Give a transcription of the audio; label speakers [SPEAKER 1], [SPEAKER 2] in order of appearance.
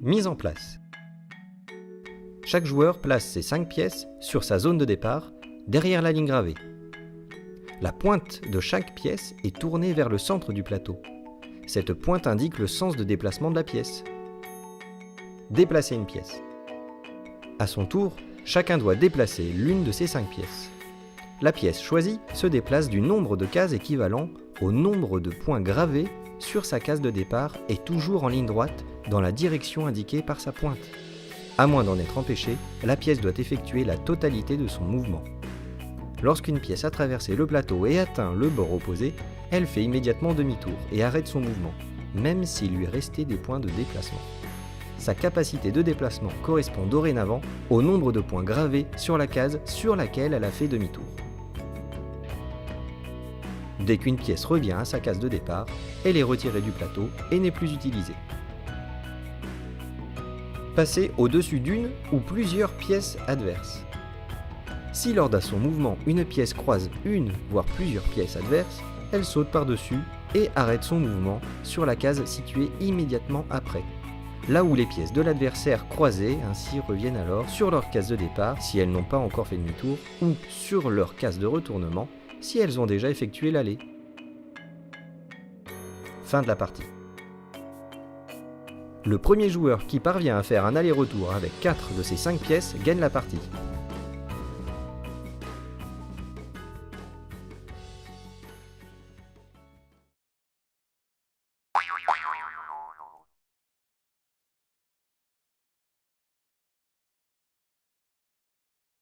[SPEAKER 1] Mise en place. Chaque joueur place ses 5 pièces sur sa zone de départ, derrière la ligne gravée. La pointe de chaque pièce est tournée vers le centre du plateau. Cette pointe indique le sens de déplacement de la pièce. Déplacer une pièce. À son tour, chacun doit déplacer l'une de ces 5 pièces. La pièce choisie se déplace du nombre de cases équivalent au nombre de points gravés sur sa case de départ et toujours en ligne droite dans la direction indiquée par sa pointe. À moins d'en être empêché, la pièce doit effectuer la totalité de son mouvement. Lorsqu'une pièce a traversé le plateau et atteint le bord opposé, elle fait immédiatement demi-tour et arrête son mouvement, même s'il lui restait des points de déplacement. Sa capacité de déplacement correspond dorénavant au nombre de points gravés sur la case sur laquelle elle a fait demi-tour. Dès qu'une pièce revient à sa case de départ, elle est retirée du plateau et n'est plus utilisée. Passer au-dessus d'une ou plusieurs pièces adverses. Si lors de son mouvement, une pièce croise une, voire plusieurs pièces adverses, elle saute par-dessus et arrête son mouvement sur la case située immédiatement après. Là où les pièces de l'adversaire croisées ainsi reviennent alors sur leur case de départ si elles n'ont pas encore fait demi-tour ou sur leur case de retournement si elles ont déjà effectué l'aller. Fin de la partie. Le premier joueur qui parvient à faire un aller-retour avec 4 de ces 5 pièces gagne la partie.